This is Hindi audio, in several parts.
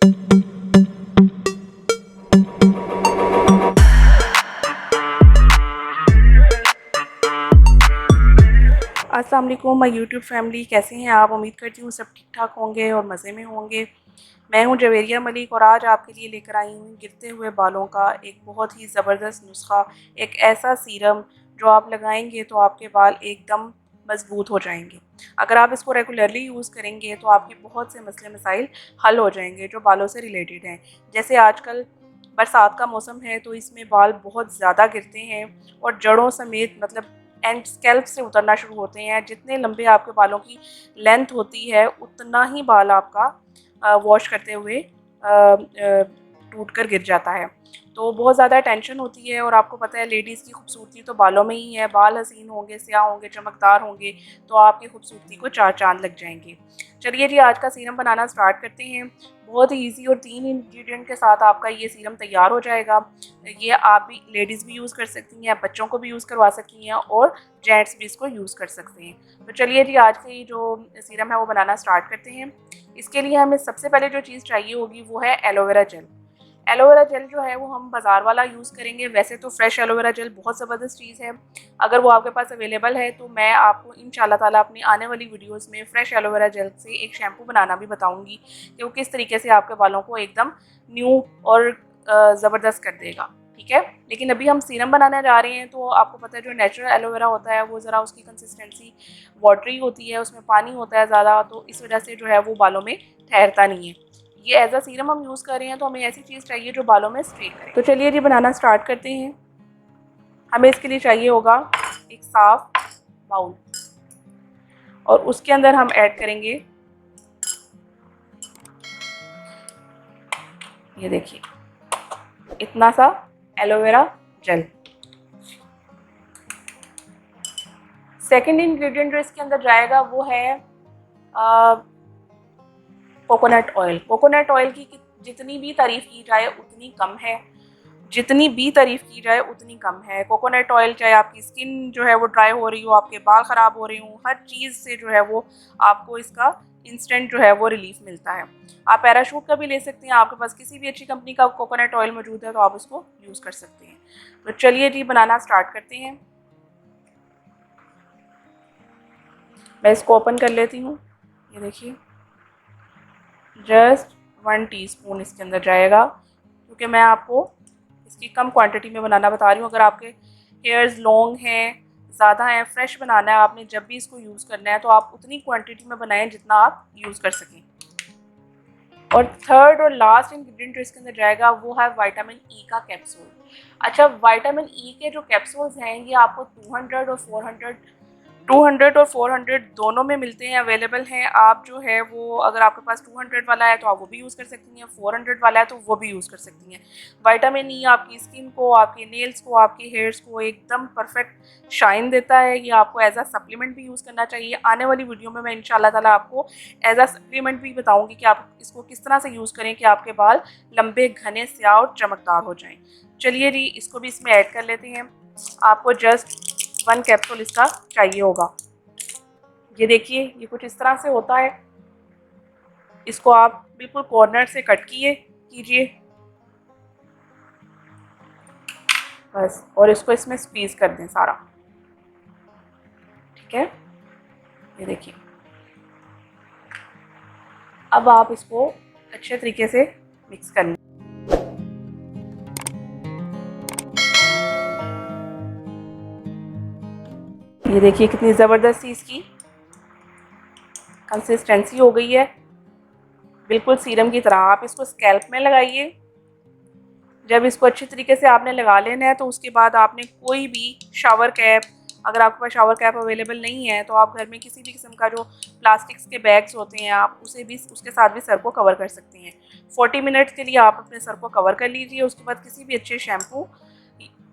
अस्सलाम वालेकुम माय यूट्यूब फैमिली, कैसे हैं आप? उम्मीद करती हूँ सब ठीक ठाक होंगे और मज़े में होंगे। मैं हूँ जवेरिया मलिक और आज आपके लिए लेकर आई हूँ गिरते हुए बालों का एक बहुत ही ज़बरदस्त नुस्खा, एक ऐसा सीरम जो आप लगाएंगे तो आपके बाल एकदम मज़बूत हो जाएंगे। अगर आप इसको रेगुलरली यूज़ करेंगे तो आपके बहुत से मसले मसाइल हल हो जाएंगे जो बालों से रिलेटेड हैं। जैसे आजकल बरसात का मौसम है तो इसमें बाल बहुत ज़्यादा गिरते हैं और जड़ों समेत मतलब एंड स्कैल्प से उतरना शुरू होते हैं। जितने लंबे आपके बालों की लेंथ होती है उतना ही बाल आपका वॉश करते हुए टूट कर गिर जाता है। तो बहुत ज़्यादा टेंशन होती है और आपको पता है लेडीज़ की खूबसूरती तो बालों में ही है। बाल हसीन होंगे, स्याह होंगे, चमकदार होंगे तो आपकी खूबसूरती को चार चांद लग जाएंगे। चलिए जी, आज का सीरम बनाना स्टार्ट करते हैं। बहुत ही ईजी और 3 इंग्रेडिएंट के साथ आपका ये सीरम तैयार हो जाएगा। ये आप भी लेडीज़ भी यूज़ कर सकती हैं, बच्चों को भी यूज़ करवा सकती हैं और जेंट्स भी इसको यूज़ कर सकते हैं। तो चलिए जी, आज की जो सीरम है वो बनाना स्टार्ट करते हैं। इसके लिए हमें सबसे पहले जो चीज़ चाहिए होगी वो है एलोवेरा जेल। एलोवेरा जेल जो है वो हम बाज़ार वाला यूज़ करेंगे। वैसे तो फ्रेश एलोवेरा जेल बहुत ज़बरदस्त चीज़ है। अगर वो आपके पास अवेलेबल है तो मैं आपको इंशाल्लाह ताला अपनी आने वाली वीडियोस में फ्रेश एलोवेरा जेल से एक शैम्पू बनाना भी बताऊंगी कि वो किस तरीके से आपके बालों को एकदम न्यू और ज़बरदस्त कर देगा। ठीक है, लेकिन अभी हम सीरम बनाने जा रहे हैं तो आपको पता है जो नेचुरल एलोवेरा होता है वो ज़रा उसकी कंसिस्टेंसी वाटरी होती है, उसमें पानी होता है ज़्यादा, तो इस वजह से जो है वो बालों में ठहरता नहीं है। ये एज अ सीरम हम यूज़ कर रहे हैं तो हमें ऐसी चीज़ चाहिए जो बालों में स्टे करे। तो चलिए जी, बनाना स्टार्ट करते हैं। हमें इसके लिए चाहिए होगा एक साफ बाउल और उसके अंदर हम ऐड करेंगे, ये देखिए, इतना सा एलोवेरा जेल। सेकंड इंग्रेडिएंट जो इसके अंदर जाएगा वो है कोकोनट ऑयल। कोकोनट ऑयल की जितनी भी तारीफ़ की जाए उतनी कम है, जितनी भी तारीफ़ की जाए उतनी कम है। कोकोनट ऑयल, चाहे आपकी स्किन जो है वो ड्राई हो रही हो, आपके बाल ख़राब हो रहे हो, हर चीज़ से जो है वो आपको इसका इंस्टेंट जो है वो रिलीफ मिलता है। आप पैराशूट का भी ले सकते हैं, आपके पास किसी भी अच्छी कंपनी का कोकोनट ऑयल मौजूद है तो आप उसको यूज़ कर सकते हैं। तो चलिए जी, बनाना स्टार्ट करते हैं। मैं इसको ओपन कर लेती हूँ। ये देखिए, जस्ट 1 टीस्पून इसके अंदर जाएगा, क्योंकि मैं आपको इसकी कम क्वांटिटी में बनाना बता रही हूँ। अगर आपके हेयर्स लॉन्ग हैं, ज़्यादा हैं, फ्रेश बनाना है आपने, जब भी इसको यूज़ करना है तो आप उतनी क्वांटिटी में बनाएं जितना आप यूज़ कर सकें। और थर्ड और लास्ट इंग्रेडिएंट जो इसके अंदर जाएगा वो है विटामिन ई का कैप्सूल। अच्छा, विटामिन ई के जो कैप्सूल्स हैं ये आपको 200 और 400 दोनों में मिलते हैं, अवेलेबल हैं। आप जो है वो, अगर आपके पास 200 वाला है तो आप वो भी यूज़ कर सकती हैं, 400 वाला है तो वो भी यूज़ कर सकती हैं। विटामिन ई आपकी स्किन को, आपके नेल्स को, आपके हेयर्स को एकदम परफेक्ट शाइन देता है। ये आपको एज अ सप्लीमेंट भी यूज़ करना चाहिए। आने वाली वीडियो में मैं इंशाल्लाह ताला आपको एज अ सप्लीमेंट भी बताऊँगी कि आप इसको किस तरह से यूज़ करें कि आपके बाल लंबे, घने, स्याह और चमकदार हो जाएँ। चलिए जी, इसको भी इसमें ऐड कर लेते हैं। आपको जस्ट 1 कैप्सूल इसका चाहिए होगा। ये देखिए, ये कुछ इस तरह से होता है। इसको आप बिल्कुल कॉर्नर से कट कीजिए बस, और इसको इसमें स्क्वीज़ कर दें सारा। ठीक है, ये देखिए। अब आप इसको अच्छे तरीके से मिक्स कर लें। ये देखिए कितनी ज़बरदस्त सी इसकी कंसिस्टेंसी हो गई है, बिल्कुल सीरम की तरह। आप इसको स्कैल्प में लगाइए। जब इसको अच्छी तरीके से आपने लगा लेना है तो उसके बाद आपने कोई भी शावर कैप, अगर आपके पास शावर कैप अवेलेबल नहीं है तो आप घर में किसी भी किस्म का जो प्लास्टिक्स के बैग्स होते हैं आप उसे भी, उसके साथ भी सर को कवर कर सकते हैं। 40 मिनट्स के लिए आप अपने सर को कवर कर लीजिए। उसके बाद किसी भी अच्छे शैम्पू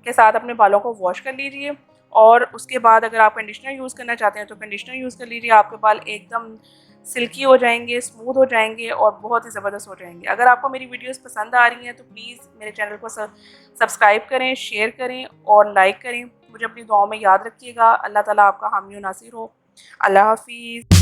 के साथ अपने बालों को वॉश कर लीजिए और उसके बाद अगर आप कंडीशनर यूज़ करना चाहते हैं तो कंडीशनर यूज़ कर लीजिए। आपके बाल एकदम सिल्की हो जाएंगे, स्मूथ हो जाएंगे और बहुत ही ज़बरदस्त हो जाएंगे। अगर आपको मेरी वीडियोस पसंद आ रही हैं तो प्लीज़ मेरे चैनल को सब्सक्राइब करें, शेयर करें और लाइक करें। मुझे अपनी दुआओं में याद रखिएगा। अल्लाह ताला आपका हामी और नासिर हो। अल्लाह हाफिज़।